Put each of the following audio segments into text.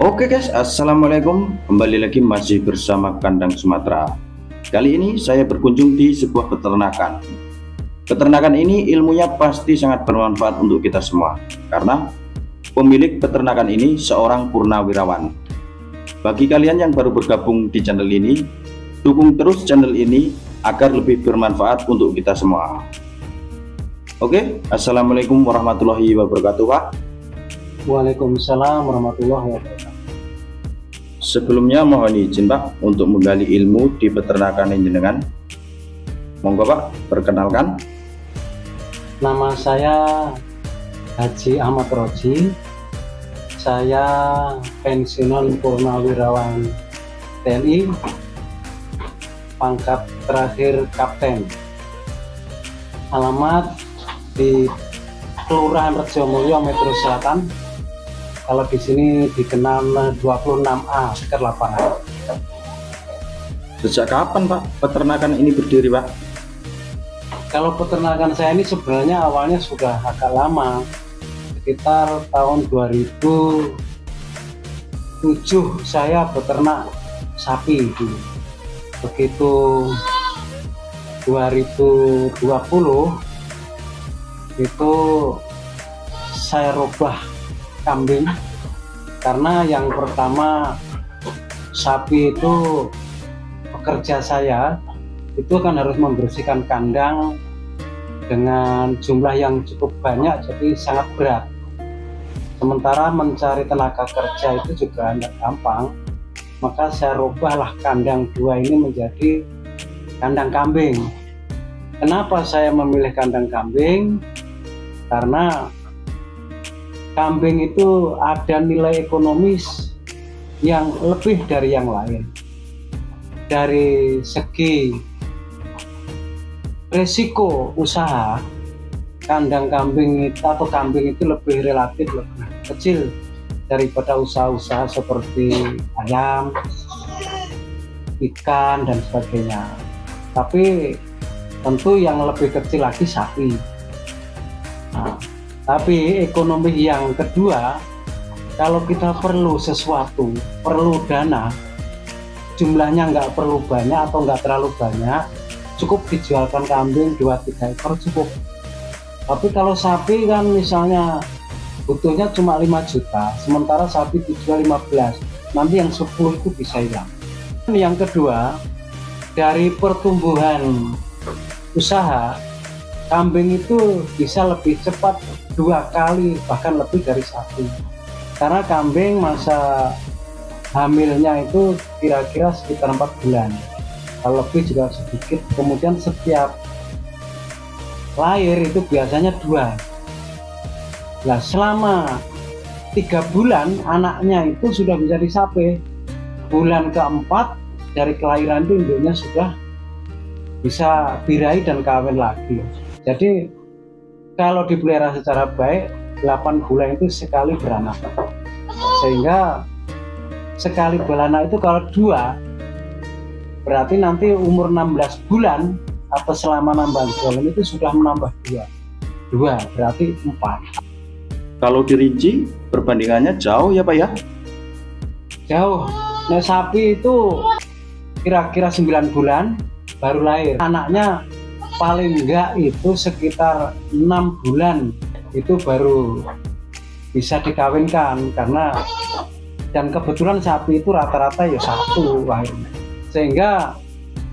Oke guys, assalamualaikum. Kembali lagi masih bersama Kandang Sumatera. Kali ini saya berkunjung di sebuah peternakan. Peternakan ini ilmunya pasti sangat bermanfaat untuk kita semua, karena pemilik peternakan ini seorang purnawirawan. Bagi kalian yang baru bergabung di channel ini, dukung terus channel ini agar lebih bermanfaat untuk kita semua. Oke, assalamualaikum warahmatullahi wabarakatuh, Pak. Waalaikumsalam warahmatullahi wabarakatuh. Sebelumnya mohon izin Pak untuk menggali ilmu di peternakan jenengan. Monggo Pak, perkenalkan. Nama saya Haji Ahmad Roji. Saya pensiunan purnawirawan TNI, pangkat terakhir Kapten. Alamat di Kelurahan Rejomulyo, Metro Selatan. Kalau di sini dikenal 26A, sekitar lapangan. Sejak kapan Pak peternakan ini berdiri Pak? Kalau peternakan saya ini sebenarnya awalnya sudah agak lama, sekitar tahun 2007 saya beternak sapi dulu. Begitu 2020 itu saya rubah kambing, karena yang pertama sapi itu pekerja saya itu kan harus membersihkan kandang dengan jumlah yang cukup banyak, jadi sangat berat. Sementara mencari tenaga kerja itu juga tidak gampang, maka saya rubahlah kandang dua ini menjadi kandang kambing. Kenapa saya memilih kandang kambing? Karena kambing itu ada nilai ekonomis yang lebih dari yang lain. Dari segi resiko usaha, kandang kambing itu atau kambing itu lebih relatif lebih kecil daripada usaha-usaha seperti ayam, ikan dan sebagainya. Tapi tentu yang lebih kecil lagi sapi. Nah, tapi ekonomi yang kedua, kalau kita perlu sesuatu, perlu dana, jumlahnya nggak perlu banyak atau nggak terlalu banyak, cukup dijualkan kambing 2-3 ekor cukup. Tapi kalau sapi kan misalnya butuhnya cuma 5 juta, sementara sapi dijual 15, nanti yang 10 itu bisa hilang. Yang kedua, dari pertumbuhan usaha, kambing itu bisa lebih cepat 2 kali bahkan lebih dari sapi, karena kambing masa hamilnya itu kira-kira sekitar 4 bulan, kalau lebih juga sedikit. Kemudian setiap lahir itu biasanya 2. Nah, selama 3 bulan anaknya itu sudah bisa disapi. Bulan keempat dari kelahiran itu induknya sudah bisa birahi dan kawin lagi. Jadi kalau dipelihara secara baik, 8 bulan itu sekali beranak. Sehingga sekali beranak itu kalau 2, berarti nanti umur 16 bulan atau selama 16 bulan itu sudah menambah 2 berarti 4. Kalau dirinci perbandingannya jauh ya Pak ya? Jauh. Nah, sapi itu kira-kira 9 bulan baru lahir. Anaknya paling enggak itu sekitar 6 bulan itu baru bisa dikawinkan, karena dan kebetulan sapi itu rata-rata ya 1 lahirnya, sehingga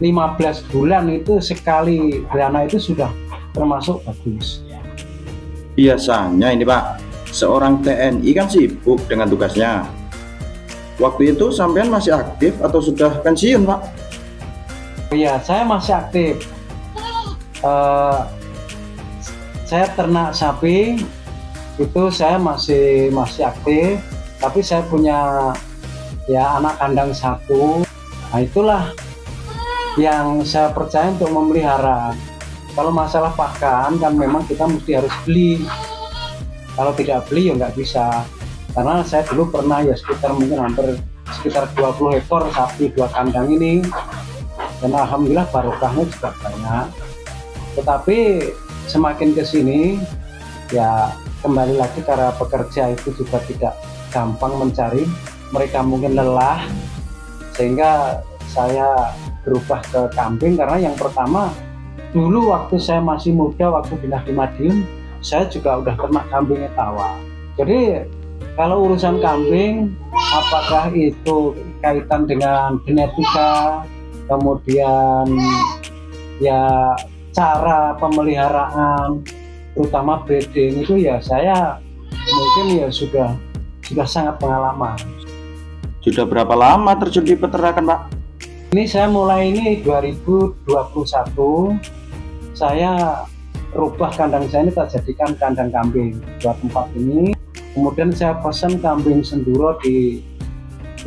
15 bulan itu sekali beranak itu sudah termasuk bagus. Biasanya ini Pak, seorang TNI kan sibuk dengan tugasnya. Waktu itu sampean masih aktif atau sudah pensiun Pak? Iya, saya masih aktif. Saya ternak sapi itu saya masih aktif, tapi saya punya ya anak kandang 1. Nah, itulah yang saya percaya untuk memelihara. Kalau masalah pakan kan memang kita mesti harus beli. Kalau tidak beli ya nggak bisa. Karena saya dulu pernah ya hampir sekitar 20 ekor sapi 2 kandang ini, dan alhamdulillah barokahnya juga banyak. Tetapi semakin ke sini ya kembali lagi, karena pekerja itu juga tidak gampang mencari, mereka mungkin lelah, sehingga saya berubah ke kambing. Karena yang pertama, dulu waktu saya masih muda, waktu pindah di Madiun, saya juga udah ternak kambing Etawa. Jadi kalau urusan kambing, apakah itu kaitan dengan genetika, kemudian ya cara pemeliharaan, terutama breeding itu ya saya mungkin ya sudah sangat pengalaman. Sudah berapa lama terjun di peternakan, Pak? Ini saya mulai ini 2021, saya rubah kandang saya ini, tak jadikan kandang kambing buat tempat ini. Kemudian saya pesan kambing Senduro di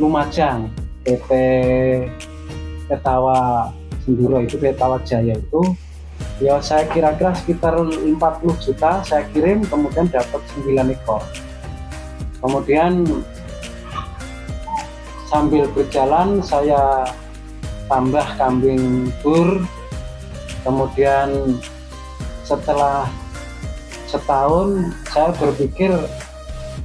Lumajang, PT Etawa Senduro itu, Etawa Jaya itu. Ya saya kira-kira sekitar 40 juta saya kirim, kemudian dapat 9 ekor. Kemudian sambil berjalan saya tambah kambing bur. Kemudian setelah setahun saya berpikir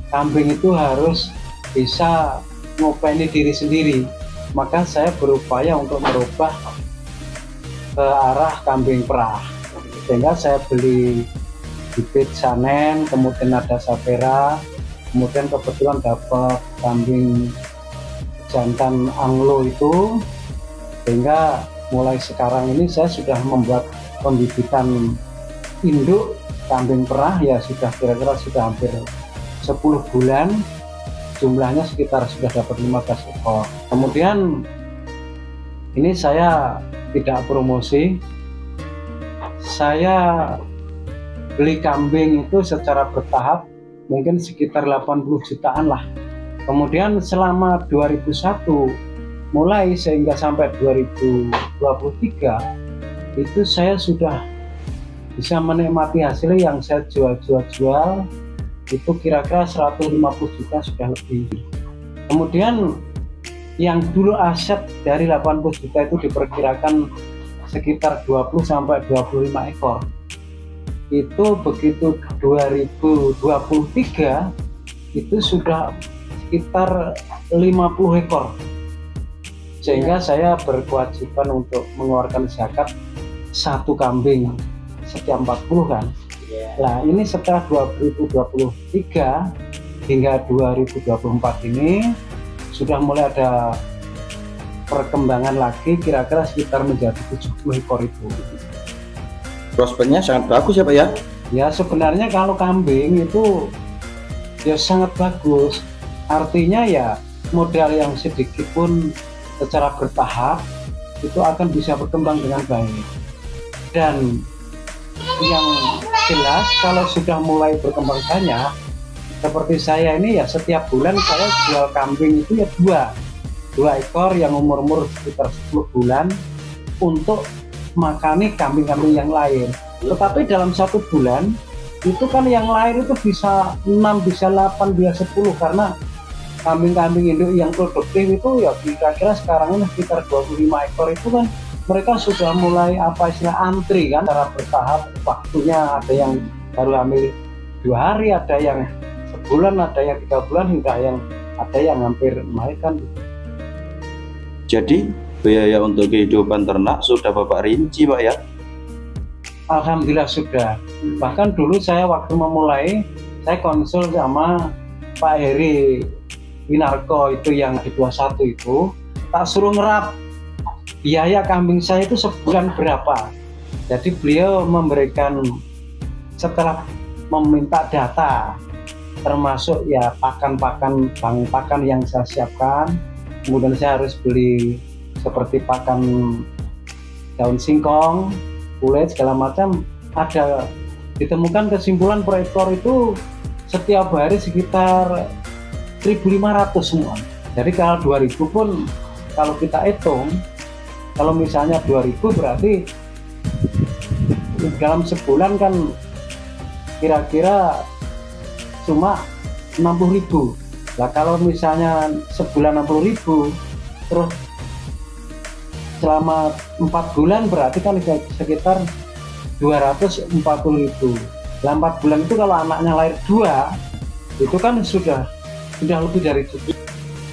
kambing itu harus bisa ngopeni diri sendiri, maka saya berupaya untuk merubah ke arah kambing perah, sehingga saya beli bibit Sanen, kemudian ada Sapera, kemudian kebetulan dapat kambing jantan Anglo itu, sehingga mulai sekarang ini saya sudah membuat pembibitan induk kambing perah ya sudah kira-kira sudah hampir 10 bulan, jumlahnya sekitar sudah dapat 15 ekor. Kemudian ini saya tidak promosi, saya beli kambing itu secara bertahap, mungkin sekitar 80 jutaan lah. Kemudian selama 2001 mulai sehingga sampai 2023 itu saya sudah bisa menikmati hasil yang saya jual itu kira-kira 150 juta sudah lebih. Kemudian yang dulu aset dari 80 juta itu diperkirakan sekitar 20 sampai 25 ekor. Itu begitu 2023 itu sudah sekitar 50 ekor. Sehingga saya berkewajiban untuk mengeluarkan zakat satu kambing setiap 40 kan. Nah ini setelah 2023 hingga 2024 ini sudah mulai ada perkembangan lagi, kira-kira sekitar menjadi 70 ekor itu. Prospeknya sangat bagus ya Pak ya? Ya sebenarnya kalau kambing itu ya sangat bagus, artinya ya modal yang sedikit pun secara bertahap itu akan bisa berkembang dengan baik. Dan yang jelas kalau sudah mulai berkembang banyak seperti saya ini ya setiap bulan saya jual kambing itu ya dua ekor yang umur sekitar 10 bulan untuk makani kambing-kambing yang lain. Tetapi dalam satu bulan itu kan yang lain itu bisa 6, bisa 8, bisa 10 karena kambing-kambing induk yang produktif itu ya kira-kira sekarang ini sekitar 25 ekor itu kan mereka sudah mulai apa istilah antri kan, secara bertahap waktunya, ada yang baru hamil 2 hari, ada yang sebulan, ada yang 3 bulan, hingga yang ada yang hampir melahirkan. Jadi biaya untuk kehidupan ternak sudah Bapak rinci Pak ya? Alhamdulillah sudah. Bahkan dulu saya waktu memulai saya konsul sama Pak Heri Winarko itu yang di 21 itu, tak suruh ngerap biaya kambing saya itu sebulan berapa. Jadi beliau memberikan setelah meminta data termasuk ya pakan-pakan, bang pakan yang saya siapkan, kemudian saya harus beli seperti pakan daun singkong, kulit segala macam, ada ditemukan kesimpulan per ekor itu setiap hari sekitar 1.500 semua. Jadi kalau 2.000 pun kalau kita hitung, kalau misalnya 2.000 berarti dalam sebulan kan kira-kira cuma 60.000. Nah kalau misalnya sebulan 60.000 terus selama 4 bulan berarti kan sekitar 240.000. Nah 4 bulan itu kalau anaknya lahir 2 itu kan sudah lebih dari cukup.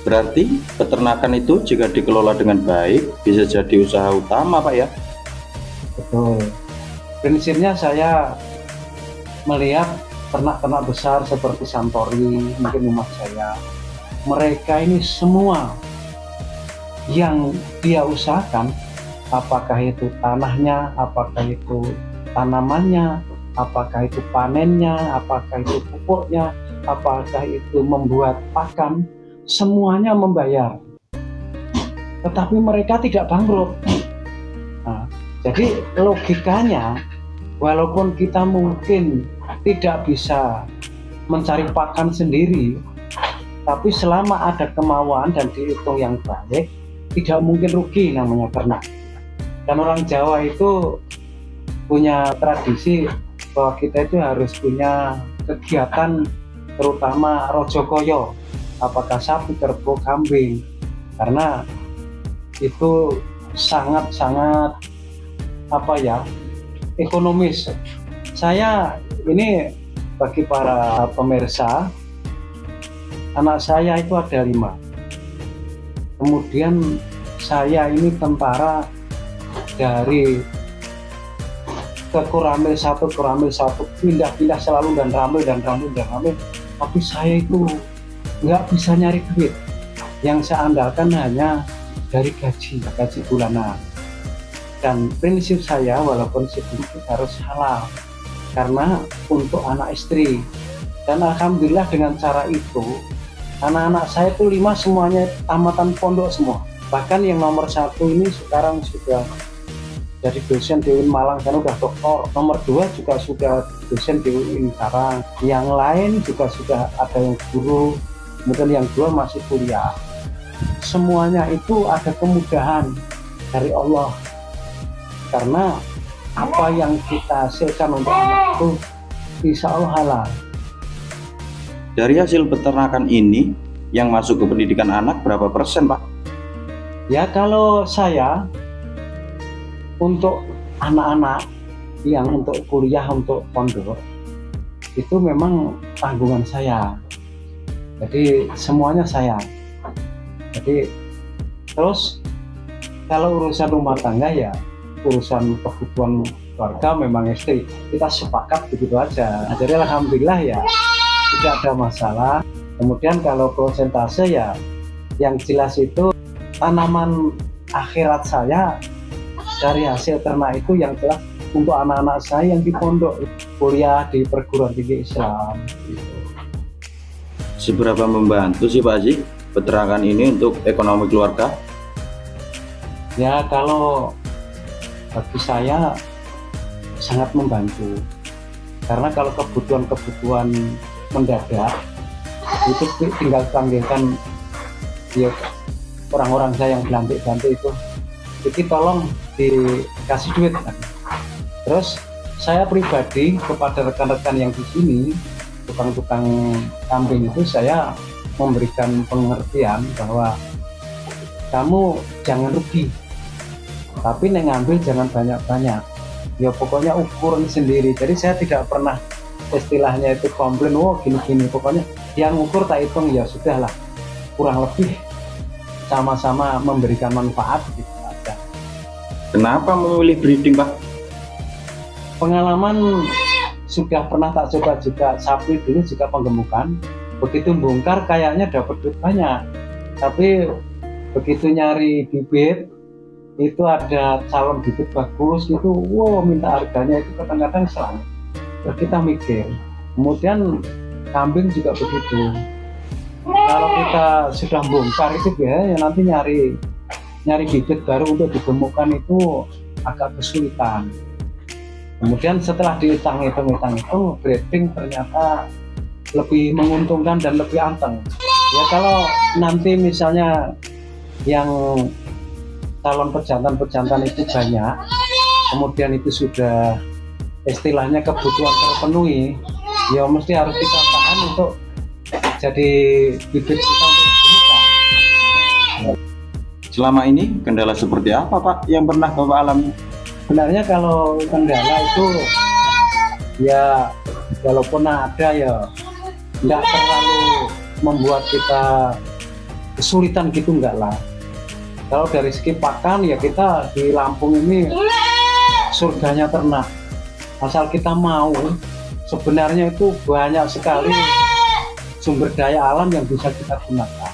Berarti peternakan itu jika dikelola dengan baik bisa jadi usaha utama Pak ya? Betul. Prinsipnya saya melihat ternak-ternak besar seperti Santori, mungkin rumah saya, mereka ini semua yang dia usahakan, apakah itu tanahnya, apakah itu tanamannya, apakah itu panennya, apakah itu pupuknya, apakah itu membuat pakan, semuanya membayar, tetapi mereka tidak bangkrut. Nah, jadi logikanya, walaupun kita mungkin tidak bisa mencari pakan sendiri, tapi selama ada kemauan dan dihitung yang baik, tidak mungkin rugi namanya ternak. Dan orang Jawa itu punya tradisi bahwa kita itu harus punya kegiatan, terutama rojo koyo, apakah sapi, kerbau, kambing, karena itu sangat-sangat ekonomis. Saya ini bagi para pemirsa, anak saya itu ada 5. Kemudian saya ini tentara dari ke Koramil 1, pindah-pindah selalu dan ramai. Tapi saya itu nggak bisa nyari duit. Yang saya andalkan hanya dari gaji bulanan. Dan prinsip saya, walaupun sedikit, harus halal karena untuk anak istri. Dan alhamdulillah dengan cara itu anak-anak saya itu 5 semuanya tamatan pondok semua. Bahkan yang nomor 1 ini sekarang sudah jadi dosen di UIN Malang dan udah doktor. Nomor 2 juga sudah dosen di UIN Karang. Yang lain juga sudah ada yang guru. Kemudian yang 2 masih kuliah. Semuanya itu ada kemudahan dari Allah, karena apa yang kita hasilkan untuk anak itu insya Allah halal. Dari hasil peternakan ini yang masuk ke pendidikan anak berapa persen Pak? Ya kalau saya untuk anak-anak yang untuk kuliah, untuk pondok, itu memang tanggungan saya. Jadi semuanya saya. Jadi terus kalau urusan rumah tangga ya urusan kebutuhan keluarga memang istri, kita sepakat begitu aja. Jadi alhamdulillah ya tidak ada masalah. Kemudian kalau persentase ya yang jelas itu tanaman akhirat saya dari hasil ternak itu yang jelas untuk anak-anak saya yang di pondok kuliah di perguruan tinggi Islam gitu. Seberapa membantu sih Pak Haji peternakan ini untuk ekonomi keluarga? Ya kalau bagi saya sangat membantu, karena kalau kebutuhan mendadak itu tinggal panggilkan ya orang-orang saya yang belantik-belantik itu, jadi tolong dikasih duit kan. Terus saya pribadi kepada rekan-rekan yang di sini tukang-tukang kambing itu saya memberikan pengertian bahwa kamu jangan rugi, tapi ngambil jangan banyak-banyak. Ya pokoknya ukuran sendiri. Jadi saya tidak pernah istilahnya itu komplain, oh gini-gini. Pokoknya yang ukur tak hitung, ya sudahlah. Kurang lebih sama-sama memberikan manfaat gitu aja. Kenapa memilih breeding Pak? Pengalaman sudah pernah tak coba juga sapi dulu juga penggemukan. Begitu bongkar kayaknya dapat duit banyak. Tapi begitu nyari bibit itu ada calon bibit bagus gitu, wow minta harganya itu kadang-kadang selang. Terus kita mikir. Kemudian kambing juga begitu. Kalau kita sudah bongkar itu biasanya nanti nyari bibit baru untuk digemukkan itu agak kesulitan. Kemudian setelah dihitung breeding ternyata lebih menguntungkan dan lebih anteng. Ya kalau nanti misalnya yang calon pejantan itu banyak, kemudian itu sudah istilahnya kebutuhan terpenuhi, ya mesti harus kita tahan untuk jadi bibit kita untuk digemukan. Selama ini kendala seperti apa Pak yang pernah Bapak alami? Sebenarnya kalau kendala itu ya walaupun ada ya tidak terlalu membuat kita kesulitan gitu, enggak lah. Kalau dari segi pakan ya kita di Lampung ini surganya ternak, asal kita mau. Sebenarnya itu banyak sekali sumber daya alam yang bisa kita gunakan.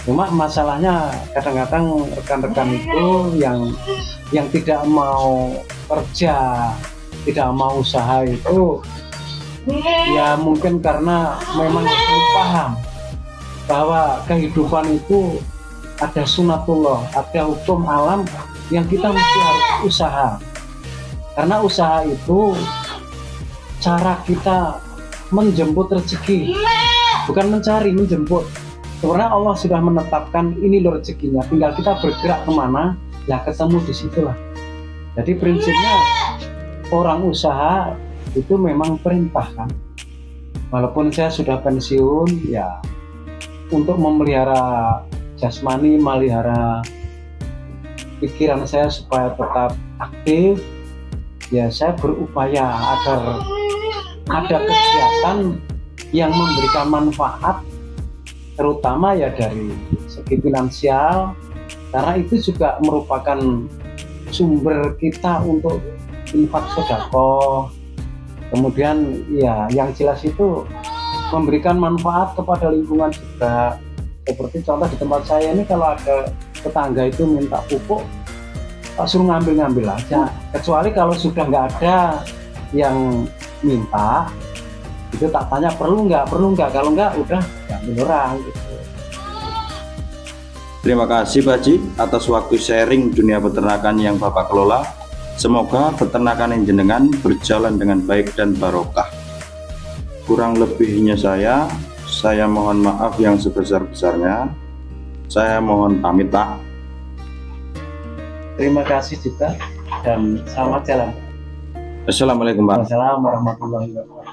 Cuma masalahnya kadang-kadang rekan-rekan itu yang tidak mau kerja, tidak mau usaha itu ya mungkin karena memang belum paham bahwa kehidupan itu ada sunatullah, ada hukum alam yang kita mesti harus usaha. Karena usaha itu cara kita menjemput rezeki, bukan mencari, menjemput. Sebenarnya Allah sudah menetapkan ini loh rezekinya, tinggal kita bergerak kemana, ya ketemu di situlah. Jadi prinsipnya orang usaha itu memang perintah kan. Walaupun saya sudah pensiun, ya untuk memelihara jasmani, memelihara pikiran saya supaya tetap aktif, ya saya berupaya agar ada kegiatan yang memberikan manfaat, terutama ya dari segi finansial, karena itu juga merupakan sumber kita untuk infak sedekah. Kemudian ya yang jelas itu memberikan manfaat kepada lingkungan juga. Seperti contoh di tempat saya ini, kalau ada tetangga itu minta pupuk, tak suruh ngambil-ngambil aja. Kecuali kalau sudah nggak ada yang minta, itu tak tanya perlu nggak, kalau nggak udah ambil orang gitu. Terima kasih Pak Haji atas waktu sharing dunia peternakan yang Bapak kelola. Semoga peternakan yang jenengan berjalan dengan baik dan barokah. Kurang lebihnya saya mohon maaf yang sebesar-besarnya. Saya mohon pamit Pak. Terima kasih juga dan selamat jalan. Assalamualaikum Pak. Assalamualaikum warahmatullahi wabarakatuh.